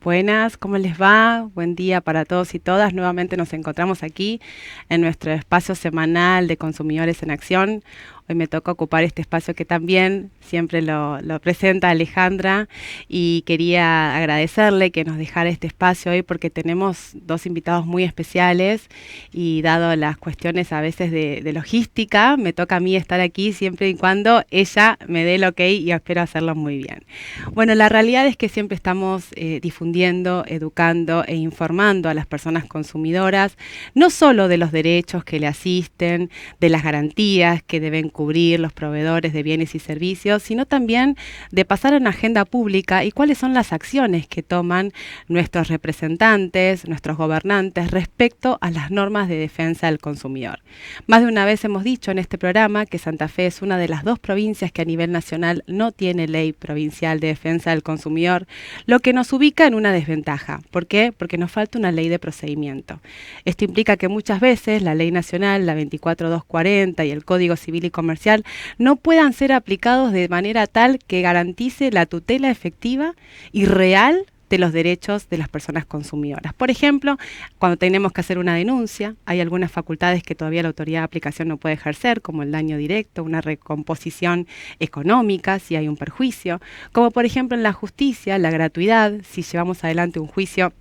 Buenas, ¿cómo les va? Buen día para todos y todas. Nuevamente nos encontramos aquí en nuestro espacio semanal de Consumidores en Acción. Hoy me toca ocupar este espacio que también siempre lo presenta Alejandra y quería agradecerle que nos dejara este espacio hoy porque tenemos dos invitados muy especiales y dado las cuestiones a veces de logística, me toca a mí estar aquí siempre y cuando ella me dé el ok y espero hacerlo muy bien. Bueno, la realidad es que siempre estamos difundiendo, educando e informando a las personas consumidoras, no solo de los derechos que le asisten, de las garantías que deben cubrir los proveedores de bienes y servicios, sino también de pasar a una agenda pública y cuáles son las acciones que toman nuestros representantes, nuestros gobernantes respecto a las normas de defensa del consumidor. Más de una vez hemos dicho en este programa que Santa Fe es una de las dos provincias que a nivel nacional no tiene ley provincial de defensa del consumidor, lo que nos ubica en una desventaja. ¿Por qué? Porque nos falta una ley de procedimiento. Esto implica que muchas veces la ley nacional, la 24240 y el Código Civil y Comercial no puedan ser aplicados de manera tal que garantice la tutela efectiva y real de los derechos de las personas consumidoras. Por ejemplo, cuando tenemos que hacer una denuncia, hay algunas facultades que todavía la autoridad de aplicación no puede ejercer, como el daño directo, una recomposición económica, si hay un perjuicio, como por ejemplo en la justicia, la gratuidad, si llevamos adelante un juicio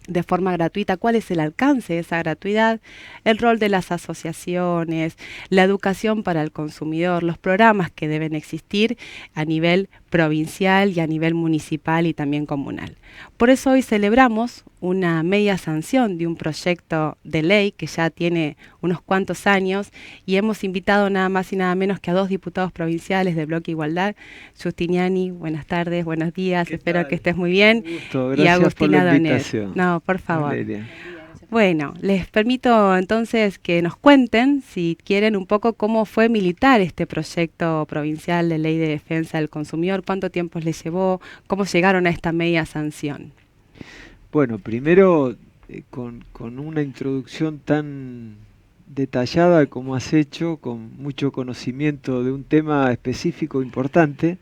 de forma gratuita, cuál es el alcance de esa gratuidad, el rol de las asociaciones, la educación para el consumidor, los programas que deben existir a nivel provincial y a nivel municipal y también comunal. Por eso hoy celebramos una media sanción de un proyecto de ley que ya tiene unos cuantos años y hemos invitado nada más y nada menos que a dos diputados provinciales de Bloque Igualdad. Justiniani, buenas tardes, buenos días, espero que estés muy bien. Un gusto, Y gracias por la Agustina Donet. invitación. No, por favor. Valeria. Bueno, les permito entonces que nos cuenten, si quieren, un poco cómo fue militar este proyecto provincial de ley de defensa del consumidor, cuánto tiempo les llevó, cómo llegaron a esta media sanción. Bueno, primero, con una introducción tan detallada como has hecho, con mucho conocimiento de un tema específico importante,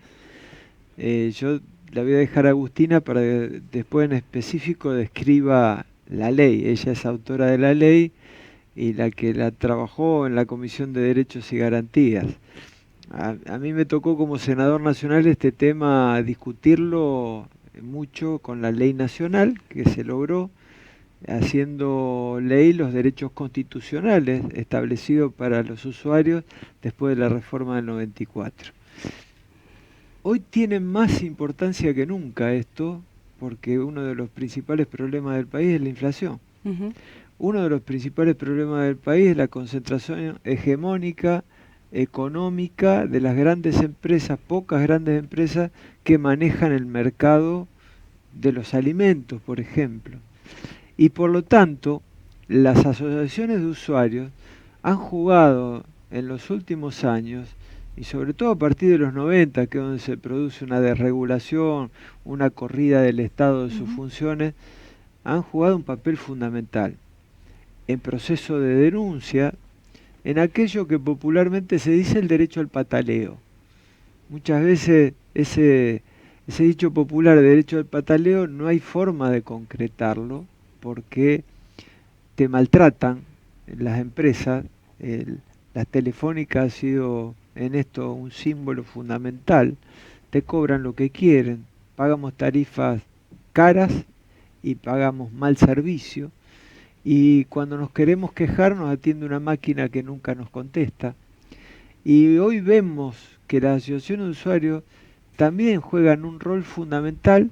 yo la voy a dejar a Agustina para que después en específico describa la ley. Ella es autora de la ley y la que la trabajó en la Comisión de Derechos y Garantías. A mí me tocó como senador nacional este tema discutirlo mucho con la ley nacional que se logró, haciendo ley los derechos constitucionales establecidos para los usuarios después de la reforma del 94. Hoy tiene más importancia que nunca esto, porque uno de los principales problemas del país es la inflación. Uno de los principales problemas del país es la concentración hegemónica económica de las grandes empresas, pocas grandes empresas que manejan el mercado de los alimentos, por ejemplo. Y por lo tanto, las asociaciones de usuarios han jugado en los últimos años, y sobre todo a partir de los 90, que es donde se produce una desregulación, una corrida del Estado de sus funciones, han jugado un papel fundamental en proceso de denuncia, en aquello que popularmente se dice el derecho al pataleo. Muchas veces ese dicho popular, derecho al pataleo, no hay forma de concretarlo porque te maltratan las empresas. Las telefónicas ha sido en esto un símbolo fundamental. Te cobran lo que quieren, pagamos tarifas caras y pagamos mal servicio. Y cuando nos queremos quejar nos atiende una máquina que nunca nos contesta. Y hoy vemos que las asociaciones de usuarios también juegan un rol fundamental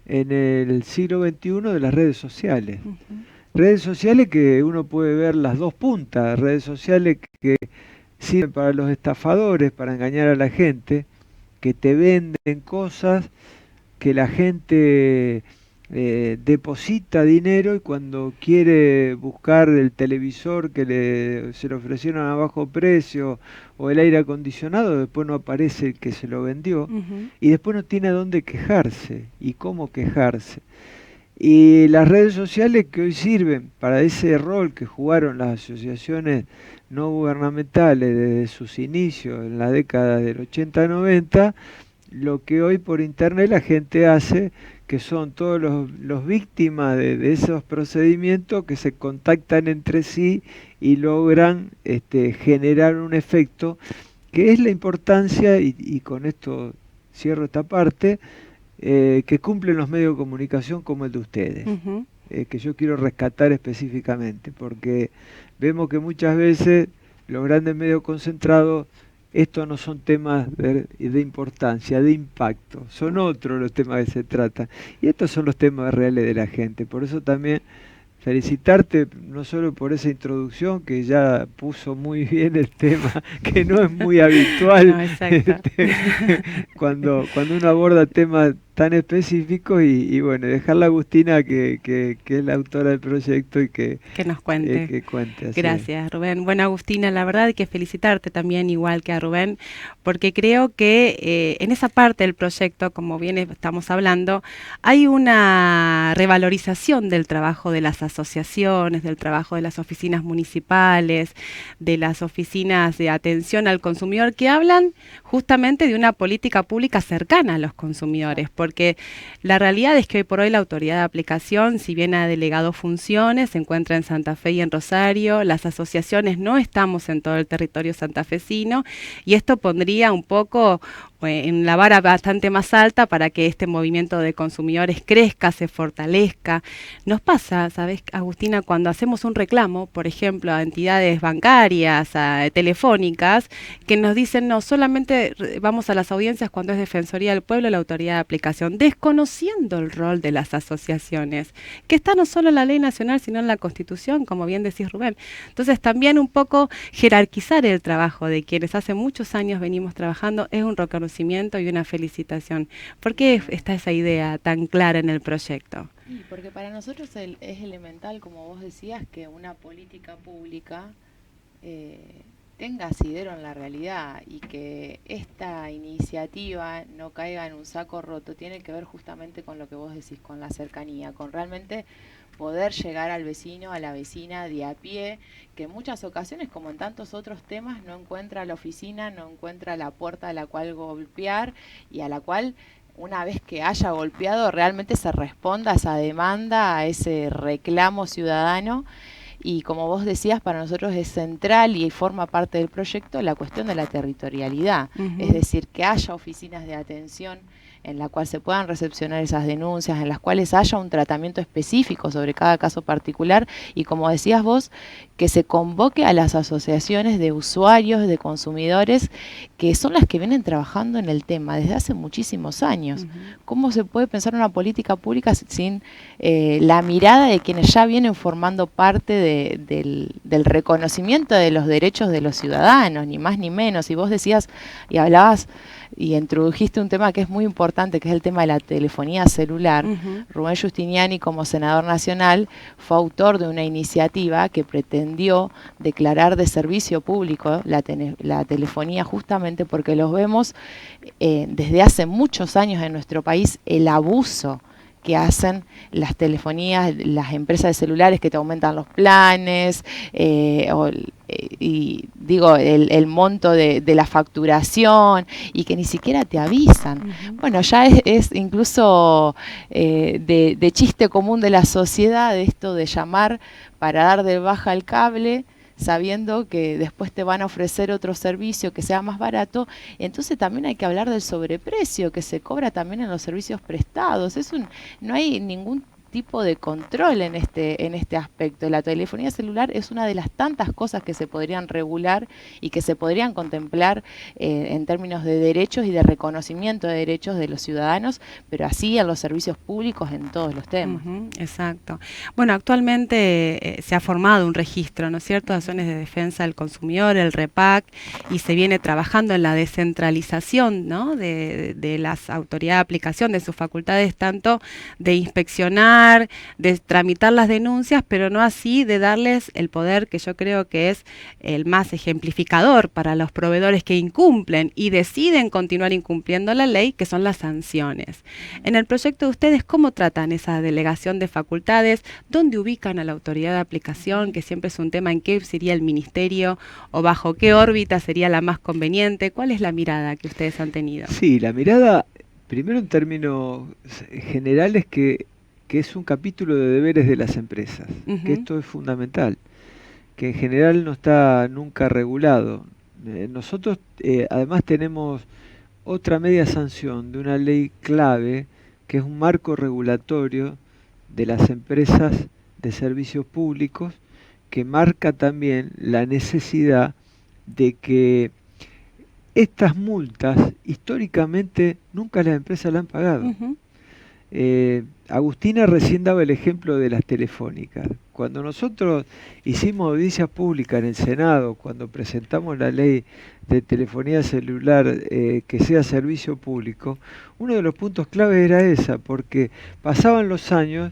en el siglo XXI de las redes sociales. Redes sociales que uno puede ver las dos puntas, redes sociales que sirven para los estafadores, para engañar a la gente, que te venden cosas que la gente deposita dinero y cuando quiere buscar el televisor que se le ofrecieron a bajo precio o el aire acondicionado, después no aparece el que se lo vendió Ujú. y después no tiene a dónde quejarse y cómo quejarse. Y las redes sociales que hoy sirven para ese rol que jugaron las asociaciones no gubernamentales desde sus inicios en la década del 80-90, lo que hoy por internet la gente hace, que son todos los víctimas de esos procedimientos que se contactan entre sí y logran generar un efecto, que es la importancia, y con esto cierro esta parte, que cumplen los medios de comunicación como el de ustedes, Ujú. que yo quiero rescatar específicamente, porque vemos que muchas veces los grandes medios concentrados, estos no son temas de importancia, de impacto, son otros los temas que se tratan, y estos son los temas reales de la gente. Por eso también felicitarte no solo por esa introducción que ya puso muy bien el tema, que no es muy habitual No, exacto. cuando uno aborda temas tan específicos y bueno, dejarla a Agustina que es la autora del proyecto y Que nos cuente. que cuente así. Gracias, Rubén. Bueno, Agustina, la verdad hay que felicitarte también, igual que a Rubén, porque creo que en esa parte del proyecto, como bien estamos hablando, hay una revalorización del trabajo de las asociaciones, del trabajo de las oficinas municipales, de las oficinas de atención al consumidor, que hablan justamente de una política pública cercana a los consumidores, porque la realidad es que hoy por hoy la autoridad de aplicación, si bien ha delegado funciones, se encuentra en Santa Fe y en Rosario, las asociaciones no estamos en todo el territorio santafesino y esto pondría un poco en la vara bastante más alta para que este movimiento de consumidores crezca, se fortalezca. Nos pasa, ¿sabes, Agustina, cuando hacemos un reclamo, por ejemplo, a entidades bancarias, a telefónicas, que nos dicen, no, solamente vamos a las audiencias cuando es Defensoría del Pueblo, la autoridad de aplicación, desconociendo el rol de las asociaciones, que está no solo en la ley nacional, sino en la Constitución, como bien decís, Rubén. Entonces, también un poco jerarquizar el trabajo de quienes hace muchos años venimos trabajando es un reconocimiento y una felicitación. ¿Por qué está esa idea tan clara en el proyecto? Y porque para nosotros es elemental, como vos decías, que una política pública tenga asidero en la realidad y que esta iniciativa no caiga en un saco roto. Tiene que ver justamente con lo que vos decís, con la cercanía, con realmente poder llegar al vecino, a la vecina de a pie, que en muchas ocasiones, como en tantos otros temas, no encuentra la oficina, no encuentra la puerta a la cual golpear y a la cual, una vez que haya golpeado, realmente se responda a esa demanda, a ese reclamo ciudadano. Y como vos decías, para nosotros es central y forma parte del proyecto la cuestión de la territorialidad, es decir, que haya oficinas de atención en la cual se puedan recepcionar esas denuncias, en las cuales haya un tratamiento específico sobre cada caso particular y, como decías vos, que se convoque a las asociaciones de usuarios, de consumidores, que son las que vienen trabajando en el tema desde hace muchísimos años. ¿Cómo se puede pensar una política pública sin la mirada de quienes ya vienen formando parte del reconocimiento de los derechos de los ciudadanos, ni más ni menos? Y vos decías y hablabas y introdujiste un tema que es muy importante, que es el tema de la telefonía celular. Rubén Giustiniani, como senador nacional, fue autor de una iniciativa que pretendió declarar de servicio público la telefonía, justamente porque los vemos desde hace muchos años en nuestro país, el abuso que hacen las telefonías, las empresas de celulares que te aumentan los planes, y digo, el monto de la facturación y que ni siquiera te avisan. Bueno, ya es incluso de chiste común de la sociedad esto de llamar para dar de baja el cable, sabiendo que después te van a ofrecer otro servicio que sea más barato. Entonces también hay que hablar del sobreprecio que se cobra también en los servicios prestados. No hay ningún tipo de control en este aspecto. La telefonía celular es una de las tantas cosas que se podrían regular y que se podrían contemplar en términos de derechos y de reconocimiento de derechos de los ciudadanos, pero así en los servicios públicos en todos los temas. Exacto. Bueno, actualmente se ha formado un registro, ¿no es cierto?, de acciones de defensa del consumidor, el REPAC, y se viene trabajando en la descentralización, ¿no?, de las autoridades de aplicación, de sus facultades, tanto de inspeccionar, de tramitar las denuncias, pero no así de darles el poder que yo creo que es el más ejemplificador para los proveedores que incumplen y deciden continuar incumpliendo la ley, que son las sanciones. En el proyecto de ustedes, ¿cómo tratan esa delegación de facultades? ¿Dónde ubican a la autoridad de aplicación? Que siempre es un tema, ¿en qué sería el ministerio o bajo qué órbita sería la más conveniente? ¿Cuál es la mirada que ustedes han tenido? Sí, la mirada, primero en términos generales, que es un capítulo de deberes de las empresas, que esto es fundamental, que en general no está nunca regulado. Nosotros además tenemos otra media sanción de una ley clave, que es un marco regulatorio de las empresas de servicios públicos, que marca también la necesidad de que estas multas históricamente nunca las empresas las han pagado. Agustina recién daba el ejemplo de las telefónicas. Cuando nosotros hicimos audiencias públicas en el Senado, cuando presentamos la ley de telefonía celular que sea servicio público, uno de los puntos clave era esa, porque pasaban los años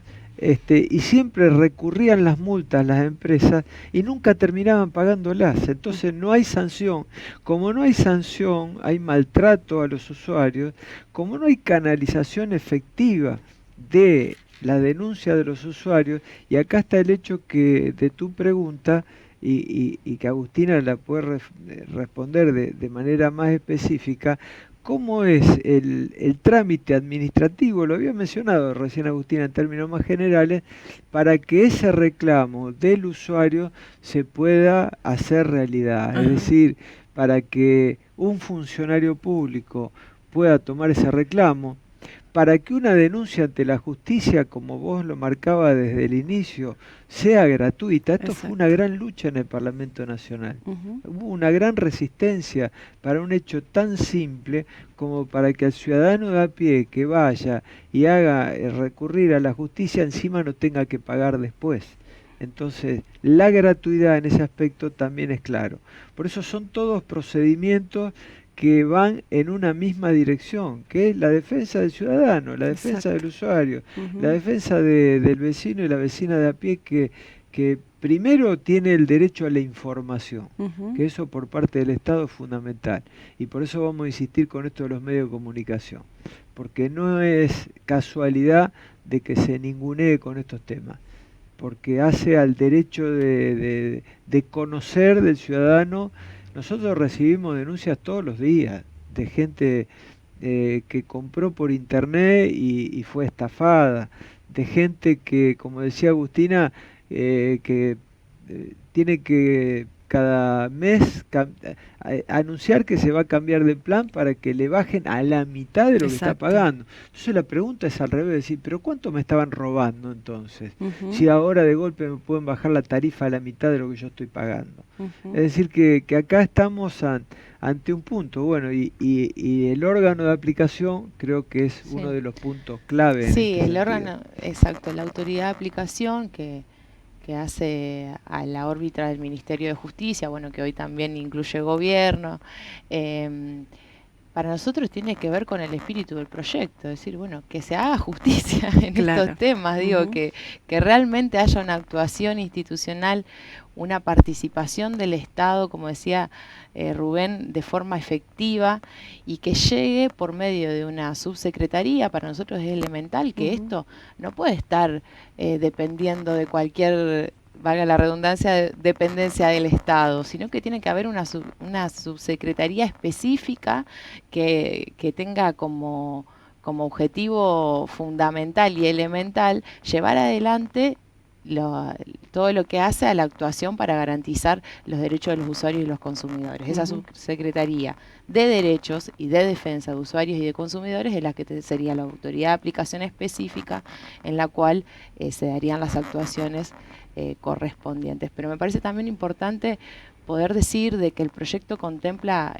y siempre recurrían las multas las empresas y nunca terminaban pagándolas. Entonces no hay sanción. Como no hay sanción, hay maltrato a los usuarios. Como no hay canalización efectiva de la denuncia de los usuarios, y acá está el hecho que de tu pregunta, y que Agustina la puede responder de manera más específica. ¿Cómo es el trámite administrativo? Lo había mencionado recién Agustina en términos más generales, para que ese reclamo del usuario se pueda hacer realidad. Es decir, para que un funcionario público pueda tomar ese reclamo, para que una denuncia ante la justicia, como vos lo marcabas desde el inicio, sea gratuita. Esto fue una gran lucha en el Parlamento Nacional. Hubo una gran resistencia para un hecho tan simple como para que el ciudadano de a pie que vaya y haga recurrir a la justicia encima no tenga que pagar después. Entonces, la gratuidad en ese aspecto también es claro. Por eso son todos procedimientos que van en una misma dirección, que es la defensa del ciudadano, la defensa del usuario, la defensa del vecino y la vecina de a pie, que primero tiene el derecho a la información, que eso por parte del Estado es fundamental. Y por eso vamos a insistir con esto de los medios de comunicación, porque no es casualidad de que se ningunee con estos temas, porque hace al derecho de conocer del ciudadano. Nosotros recibimos denuncias todos los días de gente que compró por internet y fue estafada, de gente que, como decía Agustina, que tiene que cada mes anunciar que se va a cambiar de plan para que le bajen a la mitad de lo que está pagando. Entonces la pregunta es al revés, decir, ¿pero cuánto me estaban robando entonces? Si ahora de golpe me pueden bajar la tarifa a la mitad de lo que yo estoy pagando. Es decir, que acá estamos ante un punto, bueno, y el órgano de aplicación creo que es uno de los puntos clave. Sí, el órgano, exacto, la autoridad de aplicación que hace a la órbita del Ministerio de Justicia, bueno, que hoy también incluye gobierno, para nosotros tiene que ver con el espíritu del proyecto, es decir, bueno, que se haga justicia en estos temas, digo, que realmente haya una actuación institucional, una participación del Estado, como decía Rubén, de forma efectiva, y que llegue por medio de una subsecretaría. Para nosotros es elemental que esto no puede estar dependiendo de cualquier, valga la redundancia, dependencia del Estado, sino que tiene que haber una subsecretaría específica que tenga como objetivo fundamental y elemental llevar adelante todo lo que hace a la actuación para garantizar los derechos de los usuarios y los consumidores. Esa subsecretaría de Derechos y de Defensa de Usuarios y de Consumidores es la que sería la autoridad de aplicación específica en la cual se darían las actuaciones correspondientes. Pero me parece también importante poder decir de que el proyecto contempla,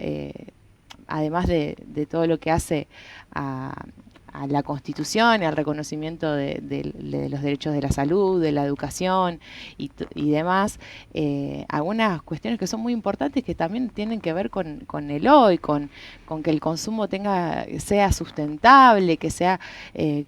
además de todo lo que hace a la Constitución y al reconocimiento de los derechos de la salud, de la educación y demás, algunas cuestiones que son muy importantes que también tienen que ver con el hoy, con que el consumo sea sustentable, que sea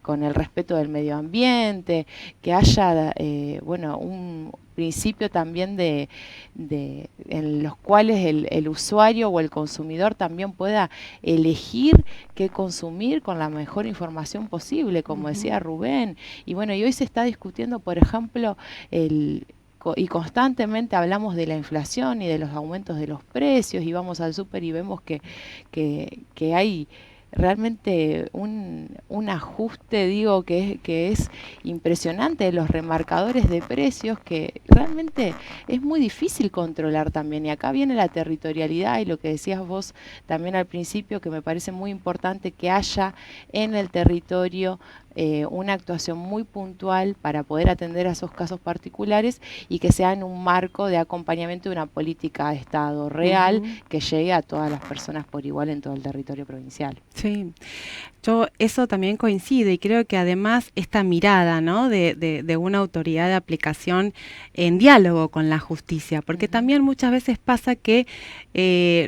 con el respeto del medio ambiente, que haya un principio también en los cuales el usuario o el consumidor también pueda elegir qué consumir con la mejor información posible, como decía Rubén. Y bueno, y hoy se está discutiendo, por ejemplo, y constantemente hablamos de la inflación y de los aumentos de los precios, y vamos al súper y vemos que hay realmente un ajuste, digo, que es impresionante de los remarcadores de precios, que realmente es muy difícil controlar también. Y acá viene la territorialidad y lo que decías vos también al principio, que me parece muy importante que haya en el territorio una actuación muy puntual para poder atender a esos casos particulares y que sea en un marco de acompañamiento de una política de Estado real que llegue a todas las personas por igual en todo el territorio provincial. Sí, yo eso también coincide y creo que además esta mirada, ¿no?, de una autoridad de aplicación en diálogo con la justicia, porque también muchas veces pasa que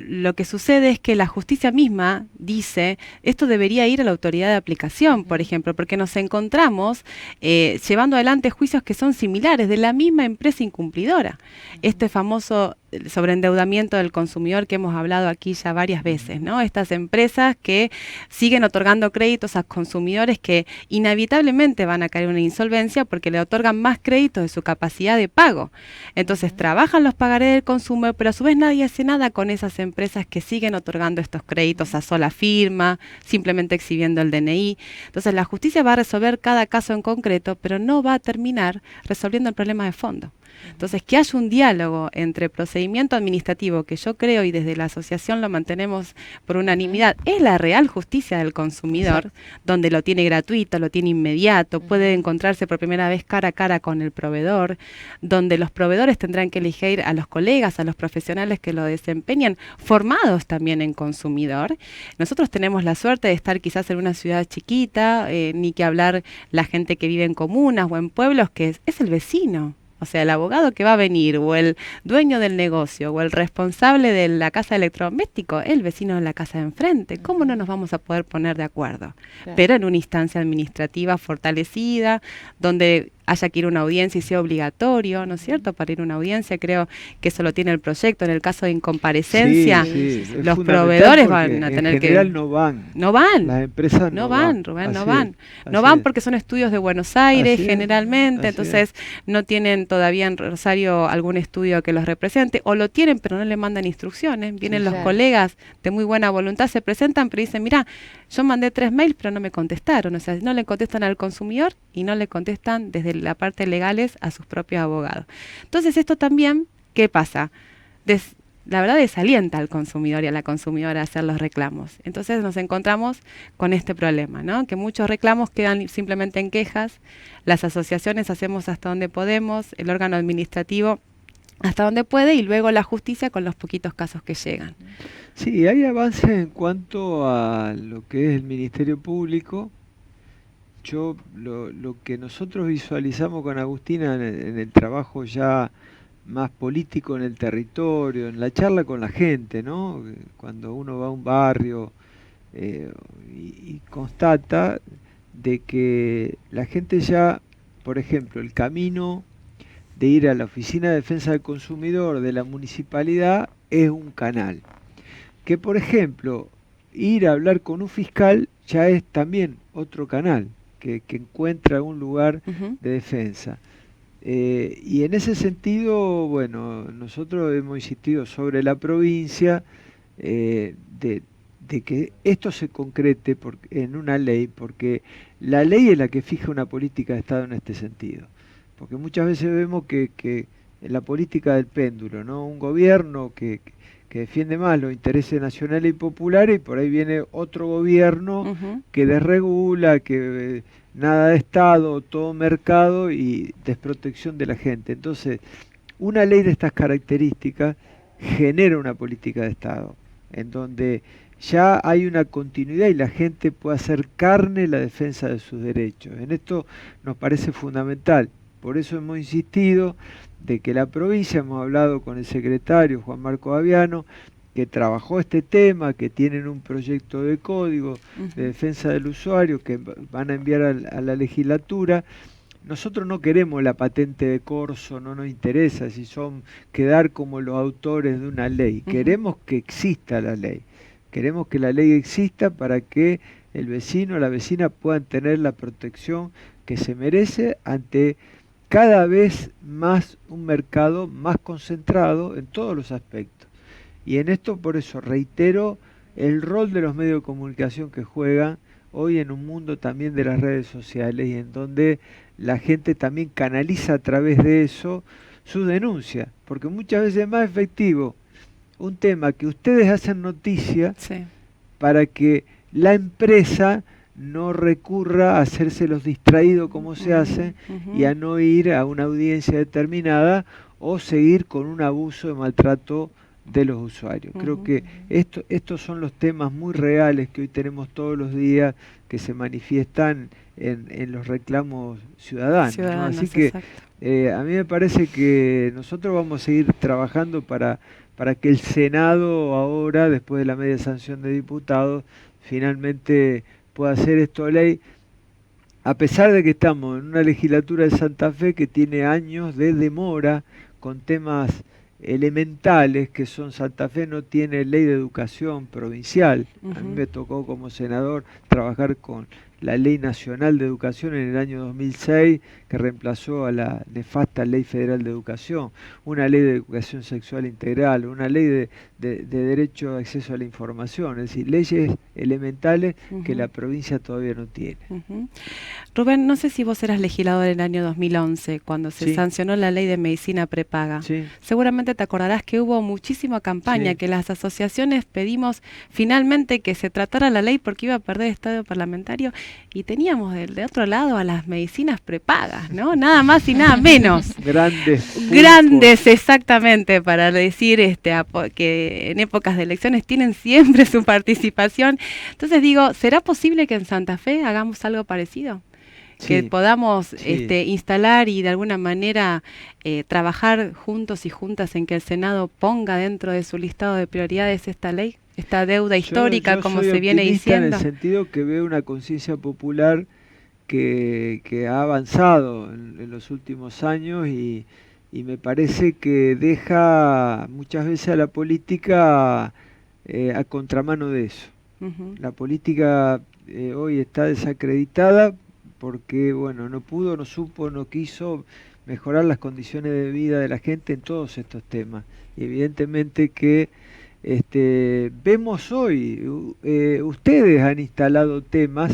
lo que sucede es que la justicia misma dice, esto debería ir a la autoridad de aplicación, por ejemplo, porque nos encontramos llevando adelante juicios que son similares de la misma empresa incumplidora. Este famoso sobreendeudamiento del consumidor que hemos hablado aquí ya varias veces, ¿no? Estas empresas que siguen otorgando créditos a consumidores que inevitablemente van a caer en una insolvencia porque le otorgan más créditos de su capacidad de pago. Entonces trabajan los pagarés del consumo, pero a su vez nadie hace nada con esas empresas que siguen otorgando estos créditos a sola firma, simplemente exhibiendo el DNI. Entonces la justicia va a resolver cada caso en concreto, pero no va a terminar resolviendo el problema de fondo. Entonces, que haya un diálogo entre procedimiento administrativo, que yo creo y desde la asociación lo mantenemos por unanimidad, es la real justicia del consumidor, donde lo tiene gratuito, lo tiene inmediato, puede encontrarse por primera vez cara a cara con el proveedor, donde los proveedores tendrán que elegir a los colegas, a los profesionales que lo desempeñan, formados también en consumidor. Nosotros tenemos la suerte de estar quizás en una ciudad chiquita, ni que hablar la gente que vive en comunas o en pueblos, que es el vecino. O sea, el abogado que va a venir, o el dueño del negocio, o el responsable de la casa de electrodoméstico, el vecino de la casa de enfrente. ¿Cómo no nos vamos a poder poner de acuerdo? Claro. Pero en una instancia administrativa fortalecida, donde haya que ir a una audiencia y sea obligatorio, ¿no es cierto? Para ir a una audiencia, creo que eso lo tiene el proyecto. En el caso de incomparecencia, los proveedores van a tener que... En general no van. No van. Las empresas no van. Rubén, no van. No van porque son estudios de Buenos Aires generalmente, entonces no tienen todavía en Rosario algún estudio que los represente, o lo tienen pero no le mandan instrucciones. Vienen los colegas de muy buena voluntad, se presentan, pero dicen, mira, yo mandé 3 mails pero no me contestaron. O sea, no le contestan al consumidor y no le contestan desde la parte legales a sus propios abogados. Entonces esto también, ¿qué pasa? La verdad desalienta al consumidor y a la consumidora a hacer los reclamos. Entonces nos encontramos con este problema, ¿no? Que muchos reclamos quedan simplemente en quejas, las asociaciones hacemos hasta donde podemos, el órgano administrativo hasta donde puede y luego la justicia con los poquitos casos que llegan. Sí, hay avances en cuanto a lo que es el Ministerio Público. Yo lo que nosotros visualizamos con Agustina en el trabajo ya más político en el territorio, en la charla con la gente, ¿no? Cuando uno va a un barrio y constata de que la gente ya, por ejemplo, el camino de ir a la Oficina de Defensa del Consumidor de la municipalidad es un canal. Que, por ejemplo, ir a hablar con un fiscal ya es también otro canal que encuentra un lugar de defensa. Y en ese sentido, bueno, nosotros hemos insistido sobre la provincia de que esto se concrete en una ley, porque la ley es la que fija una política de Estado en este sentido. porque muchas veces vemos que en la política del péndulo, ¿no? Un gobierno que defiende más los intereses nacionales y populares, y por ahí viene otro gobierno Ujú. que desregula, que nada de Estado, todo mercado y desprotección de la gente. Entonces, una ley de estas características genera una política de Estado, en donde ya hay una continuidad y la gente puede hacer carne la defensa de sus derechos. En esto nos parece fundamental. Por eso hemos insistido de que la provincia, hemos hablado con el secretario Juan Marco Aviano, que trabajó este tema, que tienen un proyecto de código de Ujú. defensa del usuario que van a enviar a la legislatura. Nosotros no queremos la patente de corso, no nos interesa si son quedar como los autores de una ley. Ujú. Queremos que exista la ley. Queremos que la ley exista para que el vecino o la vecina puedan tener la protección que se merece ante cada vez más un mercado más concentrado en todos los aspectos. Y en esto, por eso, reitero el rol de los medios de comunicación que juegan hoy en un mundo también de las redes sociales y en donde la gente también canaliza a través de eso su denuncia, porque muchas veces es más efectivo un tema que ustedes hacen noticia Sí. para que la empresa no recurra a hacerse los distraídos como se hace y Ujú. a no ir a una audiencia determinada o seguir con un abuso de maltrato de los usuarios. Creo Ujú. que estos son los temas muy reales que hoy tenemos todos los días que se manifiestan en los reclamos ciudadanos, ¿no? Así Ciudadanos, que exacto. a mí me parece que nosotros vamos a seguir trabajando para que el Senado ahora, después de la media sanción de diputados, finalmente pueda hacer esto ley, a pesar de que estamos en una legislatura de Santa Fe que tiene años de demora con temas elementales que son Santa Fe no tiene ley de educación provincial. A mí Ujú. me tocó como senador trabajar con la Ley Nacional de Educación en el año 2006 que reemplazó a la nefasta Ley Federal de Educación, una ley de educación sexual integral, una ley de derecho de acceso a la información, es decir, leyes elementales que la Ujú. provincia todavía no tiene. Ujú. Rubén, no sé si vos eras legislador en el año 2011, cuando se Sí, sancionó la ley de medicina prepaga. sí, Seguramente te acordarás que hubo muchísima campaña, sí. que las asociaciones pedimos finalmente que se tratara la ley porque iba a perder estadio parlamentario y teníamos de otro lado a las medicinas prepagas, ¿no? Nada más y nada menos. Grandes pulpos. Grandes, exactamente, para decir que en épocas de elecciones tienen siempre su participación. Entonces digo, ¿será posible que en Santa Fe hagamos algo parecido? Que Sí, podamos sí. instalar y de alguna manera trabajar juntos y juntas en que el Senado ponga dentro de su listado de prioridades esta ley, esta deuda histórica, Yo como soy se viene optimista en el diciendo. sentido que veo una conciencia popular que ha avanzado en los últimos años y me parece que deja muchas veces a la política a contramano de eso. Ujú. La política hoy está desacreditada porque, bueno, no pudo, no supo, no quiso mejorar las condiciones de vida de la gente en todos estos temas. Y evidentemente que vemos hoy, ustedes han instalado temas,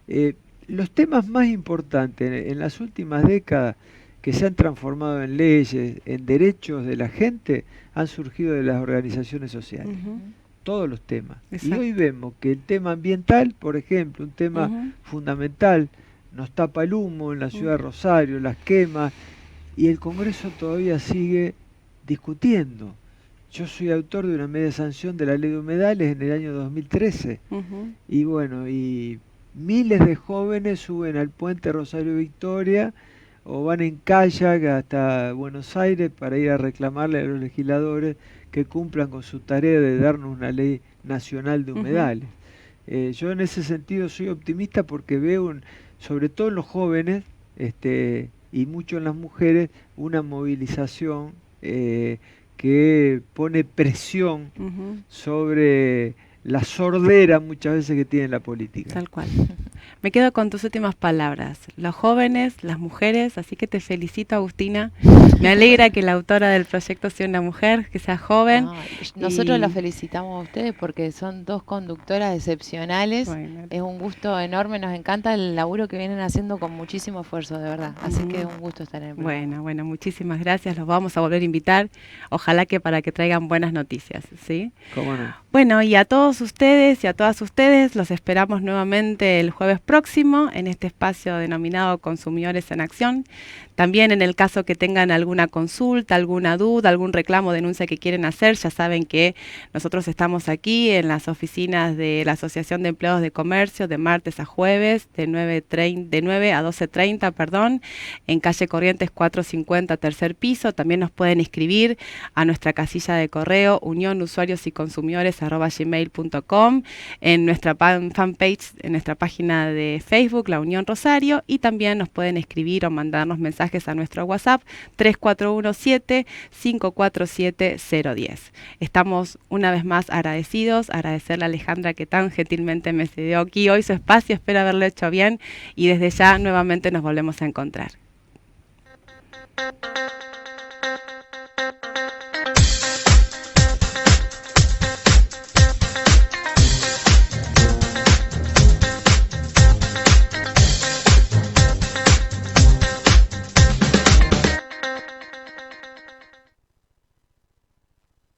eh, los temas más importantes en las últimas décadas que se han transformado en leyes, en derechos de la gente, han surgido de las organizaciones sociales Ujú. todos los temas. Y hoy Exacto. vemos que el tema ambiental, por ejemplo, un tema Ujú. fundamental, nos tapa el humo en la ciudad de Ujú. Rosario, las quemas, y el Congreso todavía sigue discutiendo. Yo soy autor de una media sanción de la ley de humedales en el año 2013. Ujú. Y bueno, y miles de jóvenes suben al puente Rosario Victoria o van en kayak hasta Buenos Aires para ir a reclamarle a los legisladores que cumplan con su tarea de darnos una ley nacional de Ujú. humedales. Yo en ese sentido soy optimista porque veo, sobre todo en los jóvenes y mucho en las mujeres, una movilización que pone presión Ujú. sobre la sordera muchas veces que tiene la política. Tal cual. Me quedo con tus últimas palabras. Los jóvenes, las mujeres, así que te felicito, Agustina. Me alegra que la autora del proyecto sea una mujer, que sea joven. No, nosotros los Y felicitamos a ustedes porque son dos conductoras excepcionales. bueno, Es un gusto enorme, nos encanta el laburo que vienen haciendo con muchísimo esfuerzo, de verdad. Así que es un gusto estar en el programa. bueno, muchísimas gracias. Los vamos a volver a invitar. Ojalá que para que traigan buenas noticias, ¿sí? ¿Cómo no? Bueno, y a todos ustedes y a todas ustedes los esperamos nuevamente el jueves próximo en este espacio denominado Consumidores en Acción. También en el caso que tengan alguna consulta, alguna duda, algún reclamo, denuncia que quieren hacer, ya saben que nosotros estamos aquí en las oficinas de la Asociación de Empleados de Comercio de martes a jueves de 9 a 12:30, perdón, en calle Corrientes 450, tercer piso. También nos pueden escribir a nuestra casilla de correo unionusuariosYconsumidores@gmail.com, en nuestra fanpage, en nuestra página de Facebook, La Unión Rosario, y también nos pueden escribir o mandarnos mensajes a nuestro WhatsApp 3417-547-010. Estamos una vez más agradecidos, agradecerle a Alejandra que tan gentilmente me cedió aquí hoy su espacio, espero haberlo hecho bien y desde ya nuevamente nos volvemos a encontrar.